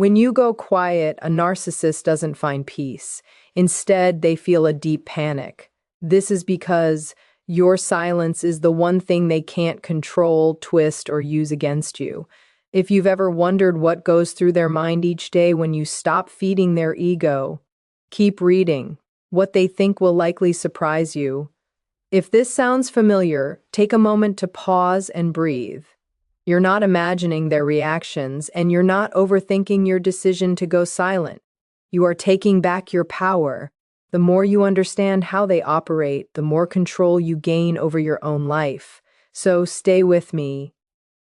When you go quiet, a narcissist doesn't find peace. Instead, they feel a deep panic. This is because your silence is the one thing they can't control, twist, or use against you. If you've ever wondered what goes through their mind each day when you stop feeding their ego, keep reading. What they think will likely surprise you. If this sounds familiar, take a moment to pause and breathe. You're not imagining their reactions, and you're not overthinking your decision to go silent. You are taking back your power. The more you understand how they operate, the more control you gain over your own life. So stay with me.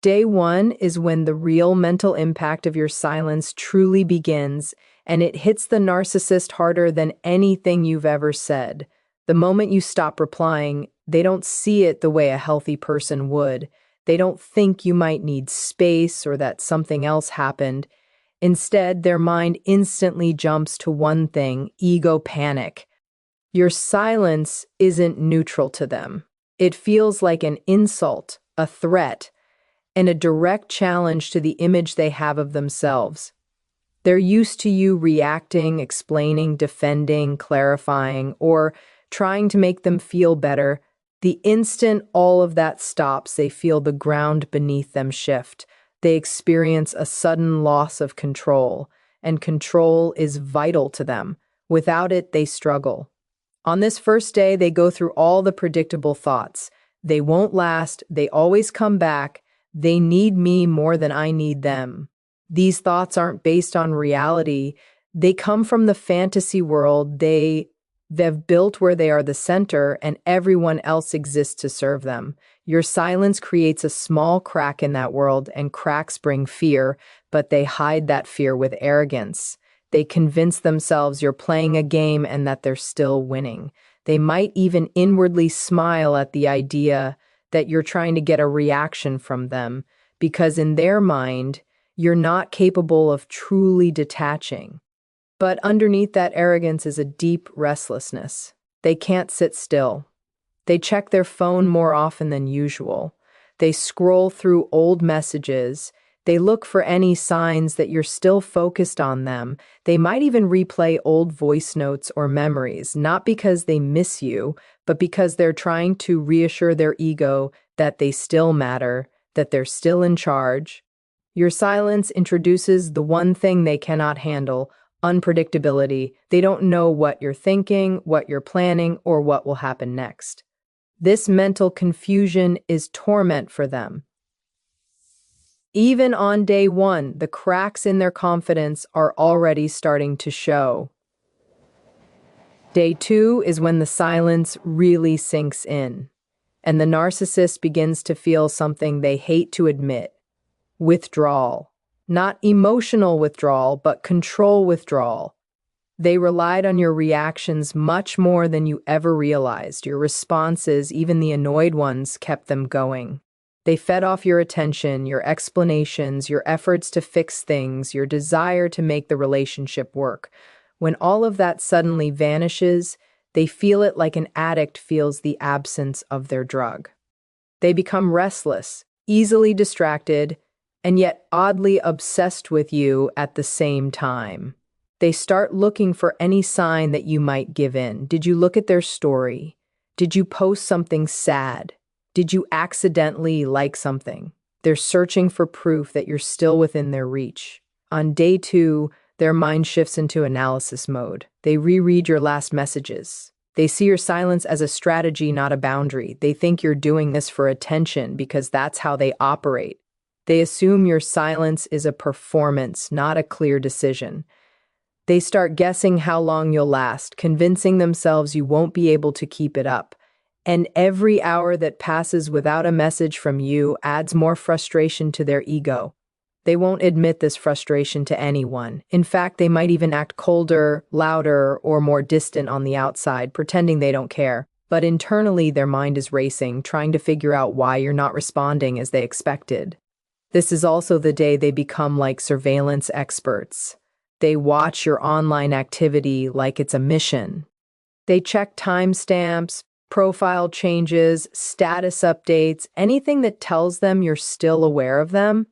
Day 1 is when the real mental impact of your silence truly begins, and it hits the narcissist harder than anything you've ever said. The moment you stop replying, they don't see it the way a healthy person would. They don't think you might need space or that something else happened. Instead, their mind instantly jumps to one thing: ego panic. Your silence isn't neutral to them. It feels like an insult, a threat, and a direct challenge to the image they have of themselves. They're used to you reacting, explaining, defending, clarifying, or trying to make them feel better. The instant all of that stops, they feel the ground beneath them shift. They experience a sudden loss of control, and control is vital to them. Without it, they struggle. On this first day, they go through all the predictable thoughts. They won't last, they always come back, they need me more than I need them. These thoughts aren't based on reality. They come from the fantasy world they've built where they are the center and everyone else exists to serve them. Your silence creates a small crack in that world, and cracks bring fear, but they hide that fear with arrogance. They convince themselves you're playing a game and that they're still winning. They might even inwardly smile at the idea that you're trying to get a reaction from them, because in their mind, you're not capable of truly detaching. But underneath that arrogance is a deep restlessness. They can't sit still. They check their phone more often than usual. They scroll through old messages. They look for any signs that you're still focused on them. They might even replay old voice notes or memories, not because they miss you, but because they're trying to reassure their ego that they still matter, that they're still in charge. Your silence introduces the one thing they cannot handle: unpredictability. They don't know what you're thinking, what you're planning, or what will happen next. This mental confusion is torment for them. Even on day 1, the cracks in their confidence are already starting to show. Day 2 is when the silence really sinks in, and the narcissist begins to feel something they hate to admit: withdrawal. Not emotional withdrawal, but control withdrawal. They relied on your reactions much more than you ever realized. Your responses, even the annoyed ones, kept them going. They fed off your attention, your explanations, your efforts to fix things, your desire to make the relationship work. When all of that suddenly vanishes, they feel it like an addict feels the absence of their drug. They become restless, easily distracted, and yet oddly obsessed with you at the same time. They start looking for any sign that you might give in. Did you look at their story? Did you post something sad? Did you accidentally like something? They're searching for proof that you're still within their reach. On day 2, their mind shifts into analysis mode. They reread your last messages. They see your silence as a strategy, not a boundary. They think you're doing this for attention because that's how they operate. They assume your silence is a performance, not a clear decision. They start guessing how long you'll last, convincing themselves you won't be able to keep it up. And every hour that passes without a message from you adds more frustration to their ego. They won't admit this frustration to anyone. In fact, they might even act colder, louder, or more distant on the outside, pretending they don't care. But internally, their mind is racing, trying to figure out why you're not responding as they expected. This is also the day they become like surveillance experts. They watch your online activity like it's a mission. They check timestamps, profile changes, status updates, anything that tells them you're still aware of them.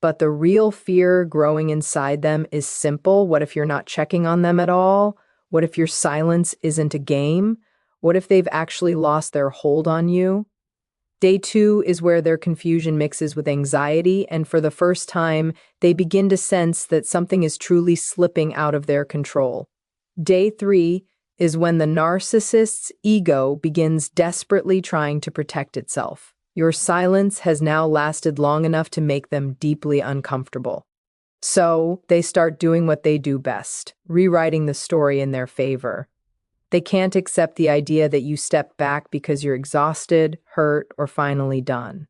But the real fear growing inside them is simple. What if you're not checking on them at all? What if your silence isn't a game? What if they've actually lost their hold on you? Day 2 is where their confusion mixes with anxiety, and for the first time, they begin to sense that something is truly slipping out of their control. Day 3 is when the narcissist's ego begins desperately trying to protect itself. Your silence has now lasted long enough to make them deeply uncomfortable. So they start doing what they do best, rewriting the story in their favor. They can't accept the idea that you step back because you're exhausted, hurt, or finally done.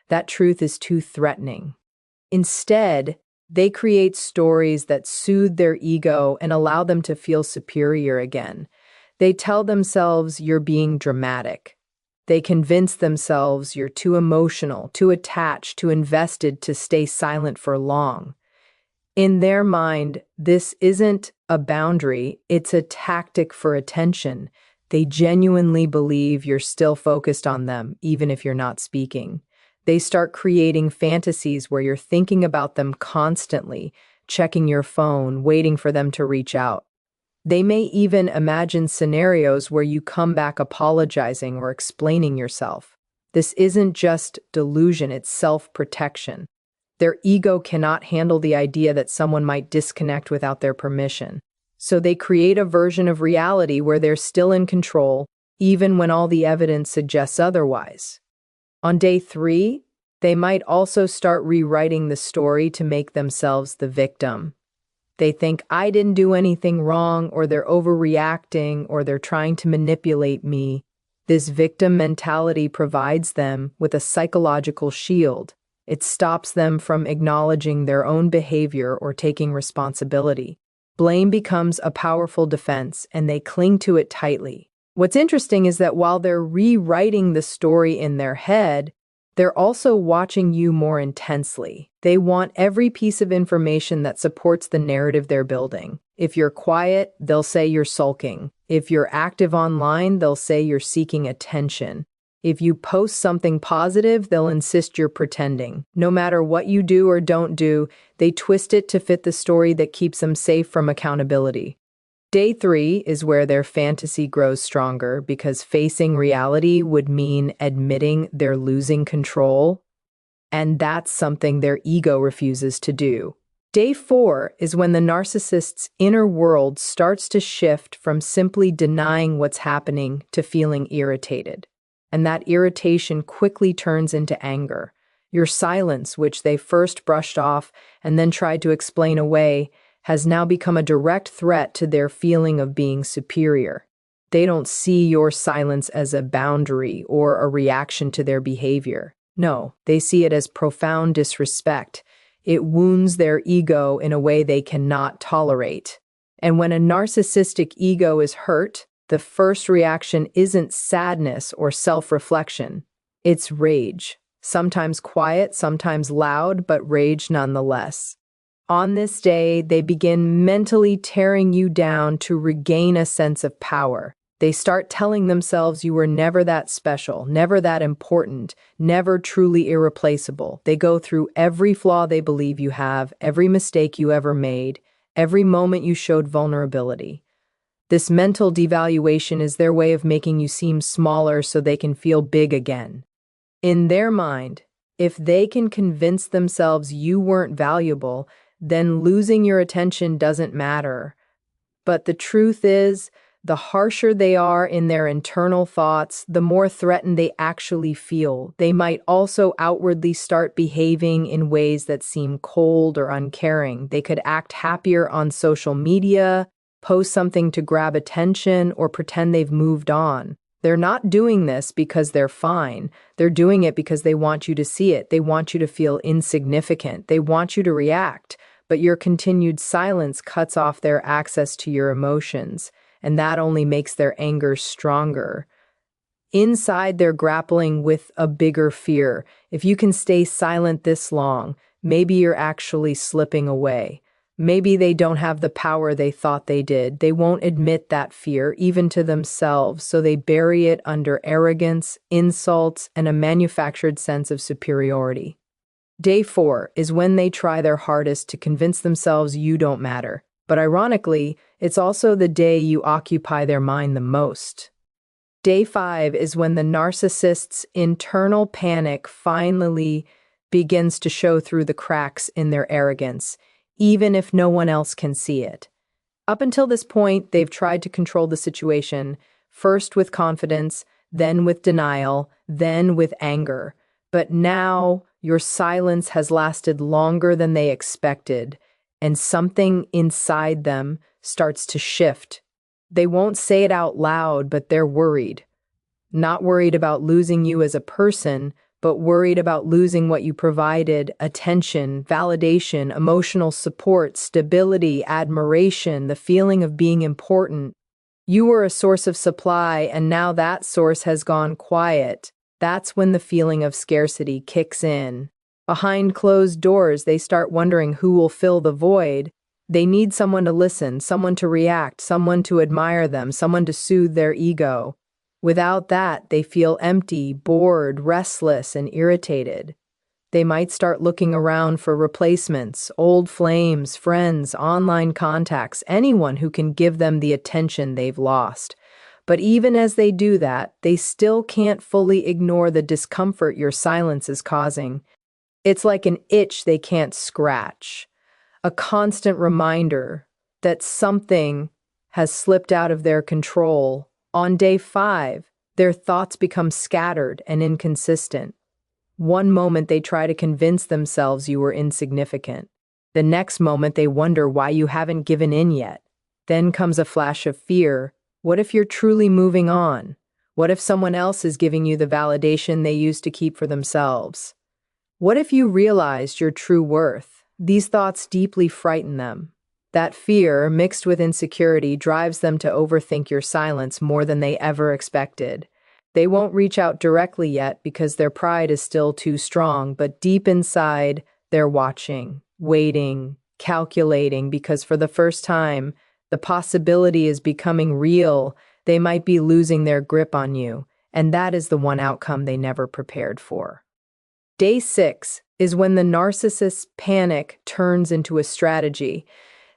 That truth is too threatening. Instead, they create stories that soothe their ego and allow them to feel superior again. They tell themselves you're being dramatic. They convince themselves you're too emotional, too attached, too invested to stay silent for long. In their mind, this isn't a boundary, it's a tactic for attention. They genuinely believe you're still focused on them, even if you're not speaking. They start creating fantasies where you're thinking about them constantly, checking your phone, waiting for them to reach out. They may even imagine scenarios where you come back apologizing or explaining yourself. This isn't just delusion, it's self-protection. Their ego cannot handle the idea that someone might disconnect without their permission. So they create a version of reality where they're still in control, even when all the evidence suggests otherwise. On day 3, they might also start rewriting the story to make themselves the victim. They think, I didn't do anything wrong, or they're overreacting, or they're trying to manipulate me. This victim mentality provides them with a psychological shield. It stops them from acknowledging their own behavior or taking responsibility. Blame becomes a powerful defense, and they cling to it tightly. What's interesting is that while they're rewriting the story in their head, they're also watching you more intensely. They want every piece of information that supports the narrative they're building. If you're quiet, they'll say you're sulking. If you're active online, they'll say you're seeking attention. If you post something positive, they'll insist you're pretending. No matter what you do or don't do, they twist it to fit the story that keeps them safe from accountability. Day 3 is where their fantasy grows stronger because facing reality would mean admitting they're losing control, and that's something their ego refuses to do. Day 4 is when the narcissist's inner world starts to shift from simply denying what's happening to feeling irritated. And that irritation quickly turns into anger. Your silence, which they first brushed off and then tried to explain away, has now become a direct threat to their feeling of being superior. They don't see your silence as a boundary or a reaction to their behavior. No, they see it as profound disrespect. It wounds their ego in a way they cannot tolerate. And when a narcissistic ego is hurt, the first reaction isn't sadness or self-reflection. It's rage. Sometimes quiet, sometimes loud, but rage nonetheless. On this day, they begin mentally tearing you down to regain a sense of power. They start telling themselves you were never that special, never that important, never truly irreplaceable. They go through every flaw they believe you have, every mistake you ever made, every moment you showed vulnerability. This mental devaluation is their way of making you seem smaller so they can feel big again. In their mind, if they can convince themselves you weren't valuable, then losing your attention doesn't matter. But the truth is, the harsher they are in their internal thoughts, the more threatened they actually feel. They might also outwardly start behaving in ways that seem cold or uncaring. They could act happier on social media, post something to grab attention, or pretend they've moved on. They're not doing this because they're fine. They're doing it because they want you to see it. They want you to feel insignificant. They want you to react. But your continued silence cuts off their access to your emotions, and that only makes their anger stronger. Inside, they're grappling with a bigger fear. If you can stay silent this long, maybe you're actually slipping away. Maybe they don't have the power they thought they did. They won't admit that fear, even to themselves, so they bury it under arrogance, insults, and a manufactured sense of superiority. Day 4 is when they try their hardest to convince themselves you don't matter. But ironically, it's also the day you occupy their mind the most. Day 5 is when the narcissist's internal panic finally begins to show through the cracks in their arrogance, even if no one else can see it. Up until this point, they've tried to control the situation, first with confidence, then with denial, then with anger. But now your silence has lasted longer than they expected, and something inside them starts to shift. They won't say it out loud, but they're worried. Not worried about losing you as a person, but worried about losing what you provided: attention, validation, emotional support, stability, admiration, the feeling of being important. You were a source of supply, and now that source has gone quiet. That's when the feeling of scarcity kicks in. Behind closed doors, they start wondering who will fill the void. They need someone to listen, someone to react, someone to admire them, someone to soothe their ego. Without that, they feel empty, bored, restless, and irritated. They might start looking around for replacements: old flames, friends, online contacts, anyone who can give them the attention they've lost. But even as they do that, they still can't fully ignore the discomfort your silence is causing. It's like an itch they can't scratch, a constant reminder that something has slipped out of their control. On day 5, their thoughts become scattered and inconsistent. One moment they try to convince themselves you were insignificant. The next moment they wonder why you haven't given in yet. Then comes a flash of fear. What if you're truly moving on? What if someone else is giving you the validation they used to keep for themselves? What if you realized your true worth? These thoughts deeply frighten them. That fear, mixed with insecurity, drives them to overthink your silence more than they ever expected. They won't reach out directly yet because their pride is still too strong, but deep inside, they're watching, waiting, calculating, because for the first time, the possibility is becoming real. They might be losing their grip on you, and that is the one outcome they never prepared for. Day 6 is when the narcissist's panic turns into a strategy.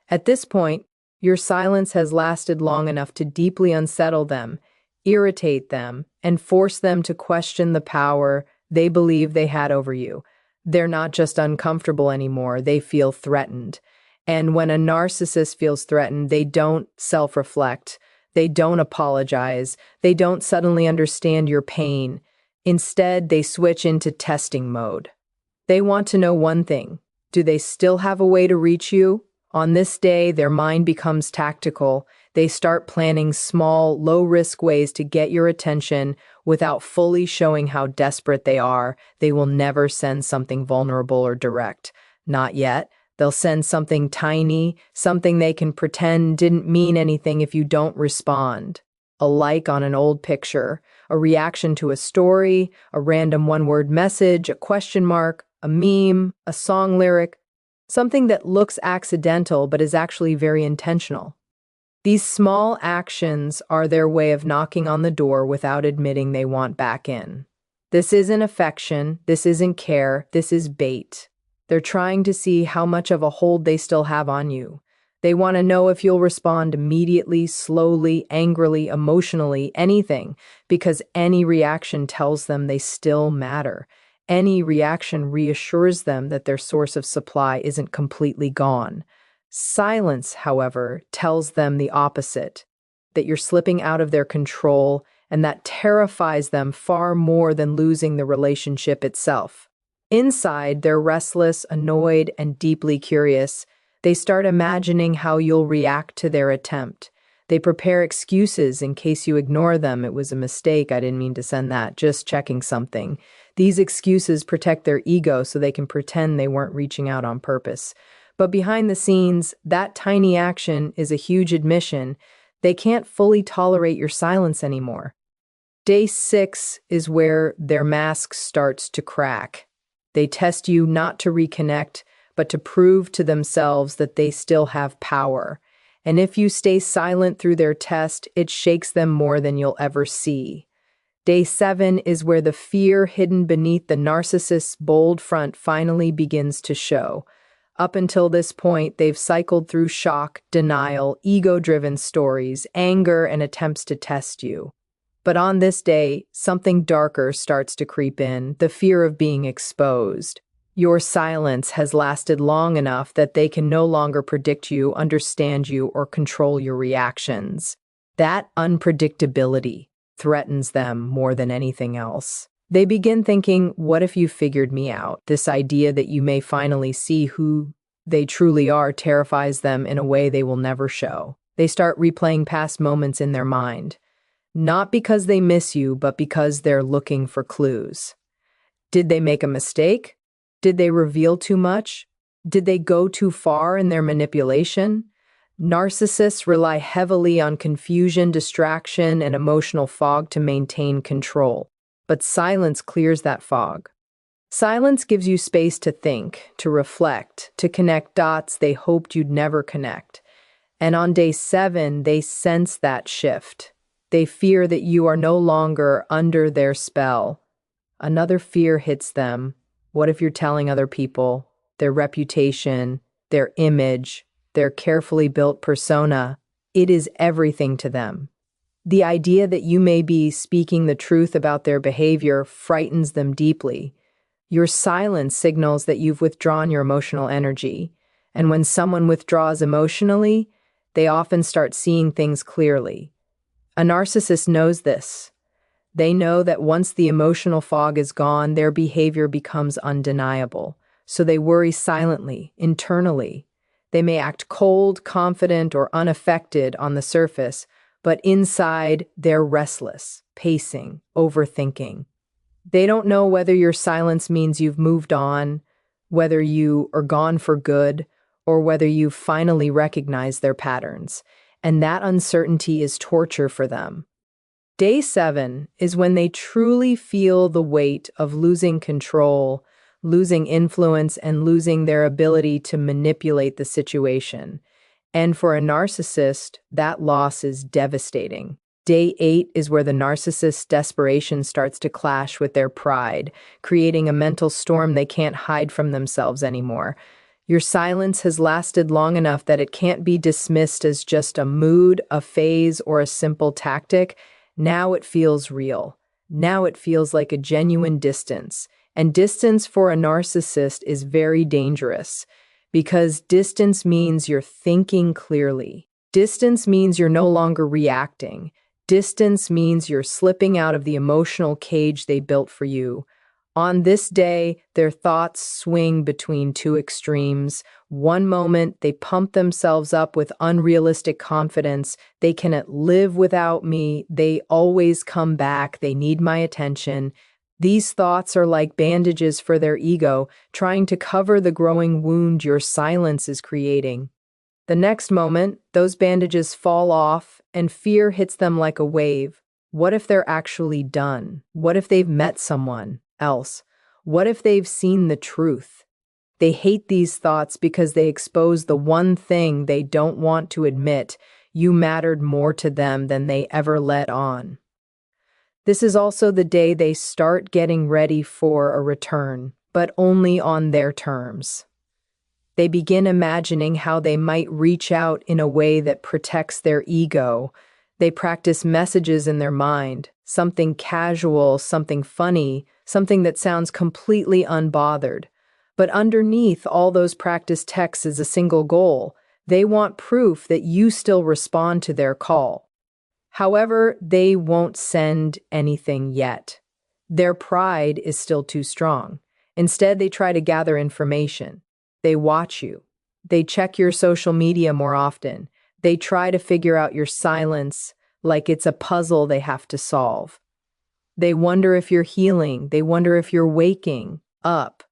At this point, your silence has lasted long enough to deeply unsettle them, irritate them, and force them to question the power they believe they had over you. They're not just uncomfortable anymore, they feel threatened. And when a narcissist feels threatened, they don't self-reflect, they don't apologize, they don't suddenly understand your pain. Instead, they switch into testing mode. They want to know one thing: do they still have a way to reach you? On this day, their mind becomes tactical. They start planning small, low-risk ways to get your attention without fully showing how desperate they are. They will never send something vulnerable or direct. Not yet. They'll send something tiny, something they can pretend didn't mean anything if you don't respond. A like on an old picture, a reaction to a story, a random one-word message, a question mark, a meme, a song lyric. Something that looks accidental but is actually very intentional. These small actions are their way of knocking on the door without admitting they want back in. This isn't affection, this isn't care, this is bait. They're trying to see how much of a hold they still have on you. They want to know if you'll respond immediately, slowly, angrily, emotionally, anything, because any reaction tells them they still matter. Any reaction reassures them that their source of supply isn't completely gone. Silence, however, tells them the opposite, that you're slipping out of their control, and that terrifies them far more than losing the relationship itself. Inside, they're restless, annoyed, and deeply curious. They start imagining how you'll react to their attempt. They prepare excuses in case you ignore them. It was a mistake, I didn't mean to send that, just checking something. These excuses protect their ego so they can pretend they weren't reaching out on purpose. But behind the scenes, that tiny action is a huge admission. They can't fully tolerate your silence anymore. Day 6 is where their mask starts to crack. They test you not to reconnect, but to prove to themselves that they still have power. And if you stay silent through their test, it shakes them more than you'll ever see. Day 7 is where the fear hidden beneath the narcissist's bold front finally begins to show. Up until this point, they've cycled through shock, denial, ego-driven stories, anger, and attempts to test you. But on this day, something darker starts to creep in, the fear of being exposed. Your silence has lasted long enough that they can no longer predict you, understand you, or control your reactions. That unpredictability threatens them more than anything else. They begin thinking, what if you figured me out? This idea that you may finally see who they truly are terrifies them in a way they will never show. They start replaying past moments in their mind, not because they miss you, but because they're looking for clues. Did they make a mistake? Did they reveal too much? Did they go too far in their manipulation? Narcissists rely heavily on confusion, distraction, and emotional fog to maintain control. But silence clears that fog. Silence gives you space to think, to reflect, to connect dots they hoped you'd never connect. And on day 7, they sense that shift. They fear that you are no longer under their spell. Another fear hits them. What if you're telling other people, their reputation, their image, their carefully built persona? It is everything to them. The idea that you may be speaking the truth about their behavior frightens them deeply. Your silence signals that you've withdrawn your emotional energy. And when someone withdraws emotionally, they often start seeing things clearly. A narcissist knows this. They know that once the emotional fog is gone, their behavior becomes undeniable. So they worry silently, internally. They may act cold, confident, or unaffected on the surface, but inside, they're restless, pacing, overthinking. They don't know whether your silence means you've moved on, whether you are gone for good, or whether you've finally recognized their patterns. And that uncertainty is torture for them. Day 7 is when they truly feel the weight of losing control, losing influence, and losing their ability to manipulate the situation. And for a narcissist, that loss is devastating. Day 8 is where the narcissist's desperation starts to clash with their pride, creating a mental storm they can't hide from themselves anymore. Your silence has lasted long enough that it can't be dismissed as just a mood, a phase, or a simple tactic. Now it feels real. Now it feels like a genuine distance. And distance for a narcissist is very dangerous because distance means you're thinking clearly. Distance means you're no longer reacting. Distance means you're slipping out of the emotional cage they built for you. On this day, their thoughts swing between two extremes. One moment, they pump themselves up with unrealistic confidence. They cannot live without me. They always come back. They need my attention. These thoughts are like bandages for their ego, trying to cover the growing wound your silence is creating. The next moment, those bandages fall off, and fear hits them like a wave. What if they're actually done? What if they've met someone else? What if they've seen the truth? They hate these thoughts because they expose the one thing they don't want to admit: you mattered more to them than they ever let on. This is also the day they start getting ready for a return, but only on their terms. They begin imagining how they might reach out in a way that protects their ego. They practice messages in their mind, something casual, something funny, something that sounds completely unbothered. But underneath all those practice texts is a single goal. They want proof that you still respond to their call. However, they won't send anything yet. Their pride is still too strong. Instead, they try to gather information. They watch you. They check your social media more often. They try to figure out your silence like it's a puzzle they have to solve. They wonder if you're healing. They wonder if you're waking up.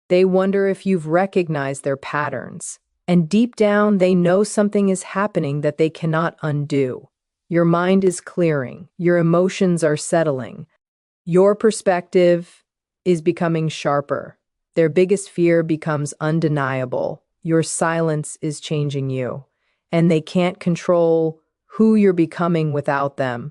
They wonder if you've recognized their patterns. And deep down, they know something is happening that they cannot undo. Your mind is clearing. Your emotions are settling. Your perspective is becoming sharper. Their biggest fear becomes undeniable. Your silence is changing you. And they can't control who you're becoming without them.